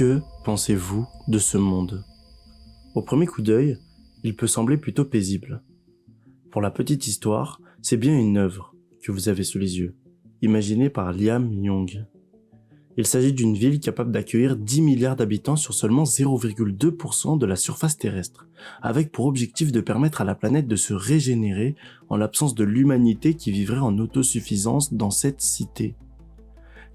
Que pensez-vous de ce monde ? Au premier coup d'œil, il peut sembler plutôt paisible. Pour la petite histoire, c'est bien une œuvre que vous avez sous les yeux, imaginée par Liam Young. Il s'agit d'une ville capable d'accueillir 10 milliards d'habitants sur seulement 0,2% de la surface terrestre, avec pour objectif de permettre à la planète de se régénérer en l'absence de l'humanité qui vivrait en autosuffisance dans cette cité.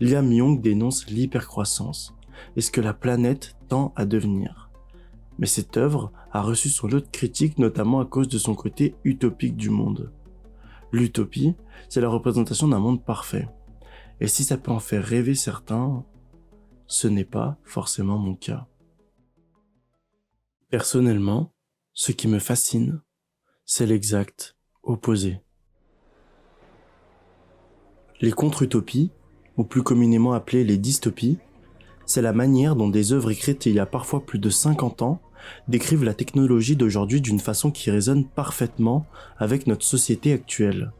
Liam Young dénonce l'hypercroissance et ce que la planète tend à devenir. Mais cette œuvre a reçu son lot de critiques, notamment à cause de son côté utopique du monde. L'utopie, c'est la représentation d'un monde parfait. Et si ça peut en faire rêver certains, ce n'est pas forcément mon cas. Personnellement, ce qui me fascine, c'est l'exact opposé. Les contre-utopies, ou plus communément appelées les dystopies, c'est la manière dont des œuvres écrites il y a parfois plus de 50 ans décrivent la technologie d'aujourd'hui d'une façon qui résonne parfaitement avec notre société actuelle.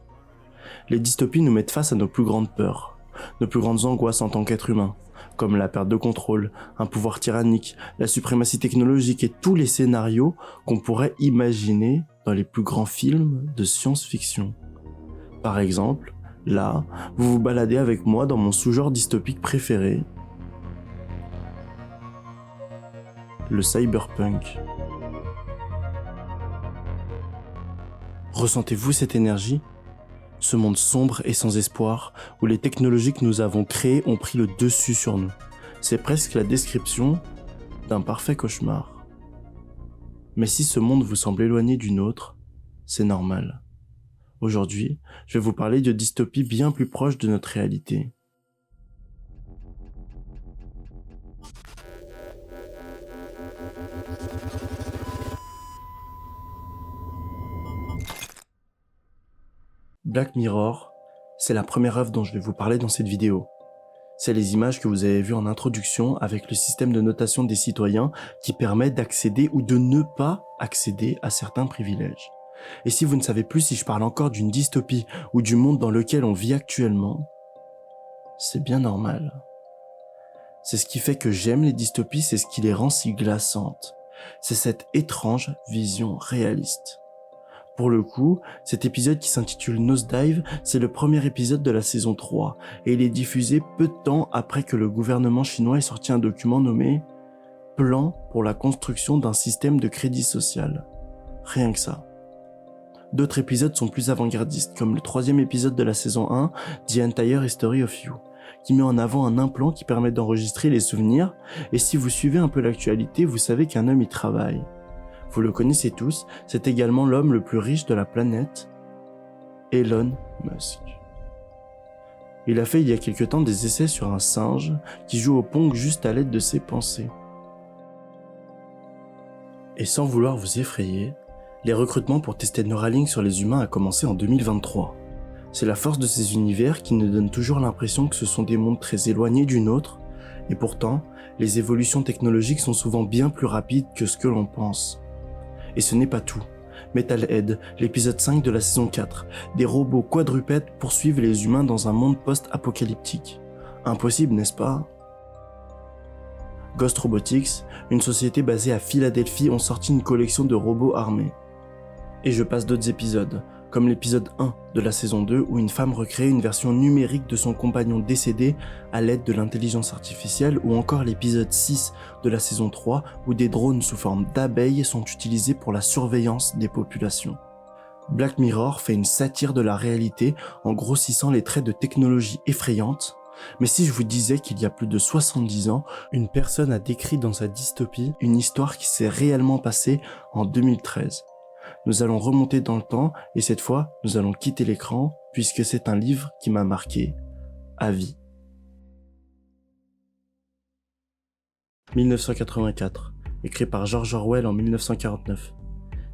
Les dystopies nous mettent face à nos plus grandes peurs, nos plus grandes angoisses en tant qu'être humain, comme la perte de contrôle, un pouvoir tyrannique, la suprématie technologique et tous les scénarios qu'on pourrait imaginer dans les plus grands films de science-fiction. Par exemple, là, vous vous baladez avec moi dans mon sous-genre dystopique préféré, le cyberpunk. Ressentez-vous cette énergie ? Ce monde sombre et sans espoir, où les technologies que nous avons créées ont pris le dessus sur nous. C'est presque la description d'un parfait cauchemar. Mais si ce monde vous semble éloigné du nôtre, c'est normal. Aujourd'hui, je vais vous parler de dystopies bien plus proches de notre réalité. Black Mirror, c'est la première œuvre dont je vais vous parler dans cette vidéo. C'est les images que vous avez vues en introduction avec le système de notation des citoyens qui permet d'accéder ou de ne pas accéder à certains privilèges. Et si vous ne savez plus si je parle encore d'une dystopie ou du monde dans lequel on vit actuellement, c'est bien normal. C'est ce qui fait que j'aime les dystopies, c'est ce qui les rend si glaçantes. C'est cette étrange vision réaliste. Pour le coup, cet épisode qui s'intitule Nosedive, c'est le premier épisode de la saison 3 et il est diffusé peu de temps après que le gouvernement chinois ait sorti un document nommé « Plan pour la construction d'un système de crédit social ». Rien que ça. D'autres épisodes sont plus avant-gardistes, comme le 3e épisode de la saison 1, The Entire History of You, qui met en avant un implant qui permet d'enregistrer les souvenirs, et si vous suivez un peu l'actualité, vous savez qu'un homme y travaille. Vous le connaissez tous, c'est également l'homme le plus riche de la planète, Elon Musk. Il a fait il y a quelque temps des essais sur un singe qui joue au Pong juste à l'aide de ses pensées. Et sans vouloir vous effrayer, les recrutements pour tester Neuralink sur les humains a commencé en 2023. C'est la force de ces univers qui nous donne toujours l'impression que ce sont des mondes très éloignés du nôtre, et pourtant, les évolutions technologiques sont souvent bien plus rapides que ce que l'on pense. Et ce n'est pas tout. Metalhead, l'épisode 5 de la saison 4. Des robots quadrupèdes poursuivent les humains dans un monde post-apocalyptique. Impossible, n'est-ce pas ? Ghost Robotics, une société basée à Philadelphie, ont sorti une collection de robots armés. Et je passe d'autres épisodes, comme l'épisode 1 de la saison 2 où une femme recrée une version numérique de son compagnon décédé à l'aide de l'intelligence artificielle, ou encore l'épisode 6 de la saison 3 où des drones sous forme d'abeilles sont utilisés pour la surveillance des populations. Black Mirror fait une satire de la réalité en grossissant les traits de technologie effrayantes, mais si je vous disais qu'il y a plus de 70 ans, une personne a décrit dans sa dystopie une histoire qui s'est réellement passée en 2013. Nous allons remonter dans le temps et cette fois, nous allons quitter l'écran puisque c'est un livre qui m'a marqué à vie. 1984, écrit par George Orwell en 1949.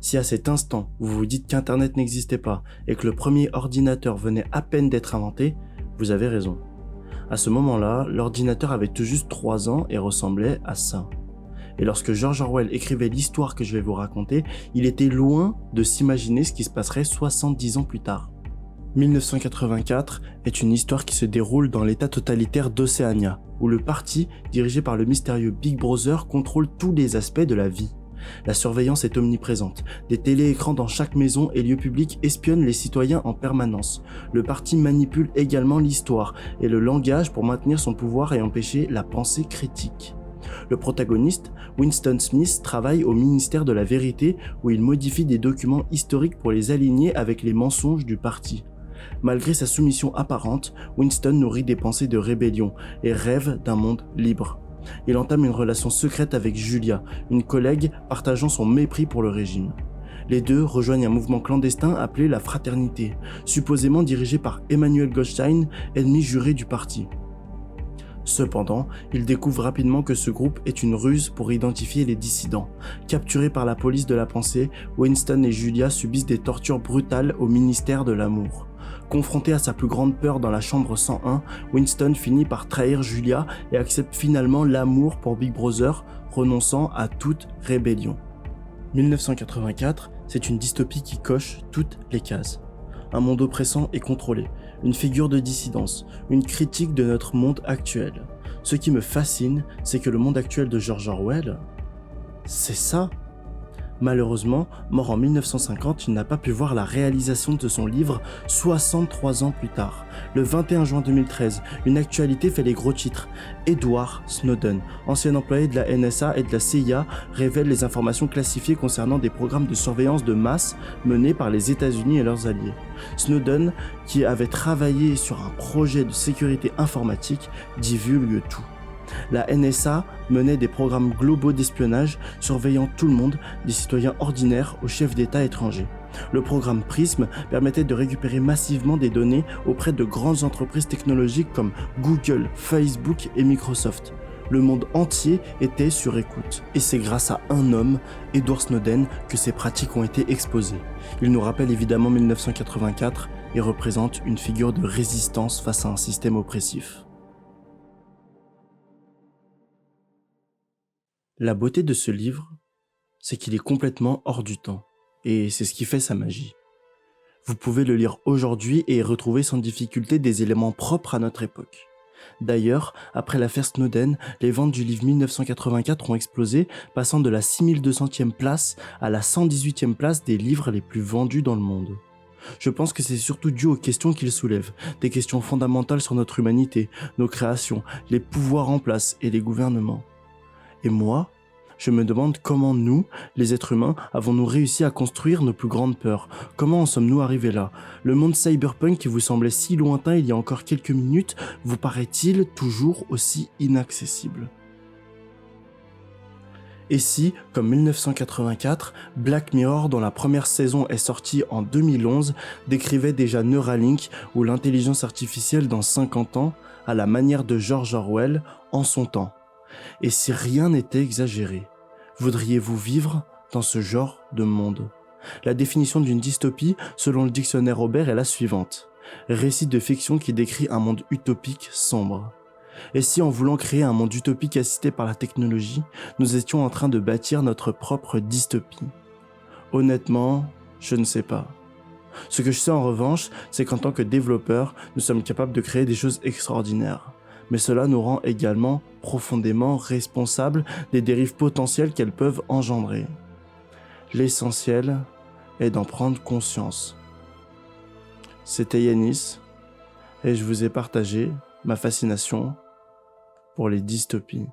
Si à cet instant, vous vous dites qu'Internet n'existait pas et que le premier ordinateur venait à peine d'être inventé, vous avez raison. À ce moment-là, l'ordinateur avait tout juste 3 ans et ressemblait à ça. Et lorsque George Orwell écrivait l'histoire que je vais vous raconter, il était loin de s'imaginer ce qui se passerait 70 ans plus tard. 1984 est une histoire qui se déroule dans l'état totalitaire d'Océania, où le parti, dirigé par le mystérieux Big Brother, contrôle tous les aspects de la vie. La surveillance est omniprésente. Des téléécrans dans chaque maison et lieu public espionnent les citoyens en permanence. Le parti manipule également l'histoire et le langage pour maintenir son pouvoir et empêcher la pensée critique. Le protagoniste, Winston Smith, travaille au ministère de la Vérité où il modifie des documents historiques pour les aligner avec les mensonges du parti. Malgré sa soumission apparente, Winston nourrit des pensées de rébellion et rêve d'un monde libre. Il entame une relation secrète avec Julia, une collègue partageant son mépris pour le régime. Les deux rejoignent un mouvement clandestin appelé la Fraternité, supposément dirigé par Emmanuel Goldstein, ennemi juré du parti. Cependant, ils découvrent rapidement que ce groupe est une ruse pour identifier les dissidents. Capturés par la police de la pensée, Winston et Julia subissent des tortures brutales au ministère de l'amour. Confronté à sa plus grande peur dans la chambre 101, Winston finit par trahir Julia et accepte finalement l'amour pour Big Brother, renonçant à toute rébellion. 1984, c'est une dystopie qui coche toutes les cases. Un monde oppressant et contrôlé, une figure de dissidence, une critique de notre monde actuel. Ce qui me fascine, c'est que le monde actuel de George Orwell, c'est ça. Malheureusement, mort en 1950, il n'a pas pu voir la réalisation de son livre 63 ans plus tard. Le 21 juin 2013, une actualité fait les gros titres. Edward Snowden, ancien employé de la NSA et de la CIA, révèle les informations classifiées concernant des programmes de surveillance de masse menés par les États-Unis et leurs alliés. Snowden, qui avait travaillé sur un projet de sécurité informatique, divulgue tout. La NSA menait des programmes globaux d'espionnage surveillant tout le monde, des citoyens ordinaires aux chefs d'État étrangers. Le programme PRISM permettait de récupérer massivement des données auprès de grandes entreprises technologiques comme Google, Facebook et Microsoft. Le monde entier était sur écoute. Et c'est grâce à un homme, Edward Snowden, que ces pratiques ont été exposées. Il nous rappelle évidemment 1984 et représente une figure de résistance face à un système oppressif. La beauté de ce livre, c'est qu'il est complètement hors du temps, et c'est ce qui fait sa magie. Vous pouvez le lire aujourd'hui et y retrouver sans difficulté des éléments propres à notre époque. D'ailleurs, après l'affaire Snowden, les ventes du livre 1984 ont explosé, passant de la 6200e place à la 118e place des livres les plus vendus dans le monde. Je pense que c'est surtout dû aux questions qu'il soulève, des questions fondamentales sur notre humanité, nos créations, les pouvoirs en place et les gouvernements. Et moi, je me demande comment nous, les êtres humains, avons-nous réussi à construire nos plus grandes peurs? Comment en sommes-nous arrivés là? Le monde cyberpunk qui vous semblait si lointain il y a encore quelques minutes, vous paraît-il toujours aussi inaccessible? Et si, comme 1984, Black Mirror, dont la première saison est sortie en 2011, décrivait déjà Neuralink ou l'intelligence artificielle dans 50 ans, à la manière de George Orwell, en son temps? Et si rien n'était exagéré, voudriez-vous vivre dans ce genre de monde? La définition d'une dystopie, selon le dictionnaire Aubert, est la suivante. Récit de fiction qui décrit un monde utopique sombre. Et si en voulant créer un monde utopique assisté par la technologie, nous étions en train de bâtir notre propre dystopie? Honnêtement, je ne sais pas. Ce que je sais en revanche, c'est qu'en tant que développeurs, nous sommes capables de créer des choses extraordinaires. Mais cela nous rend également profondément responsables des dérives potentielles qu'elles peuvent engendrer. L'essentiel est d'en prendre conscience. C'était Yanis, et je vous ai partagé ma fascination pour les dystopies.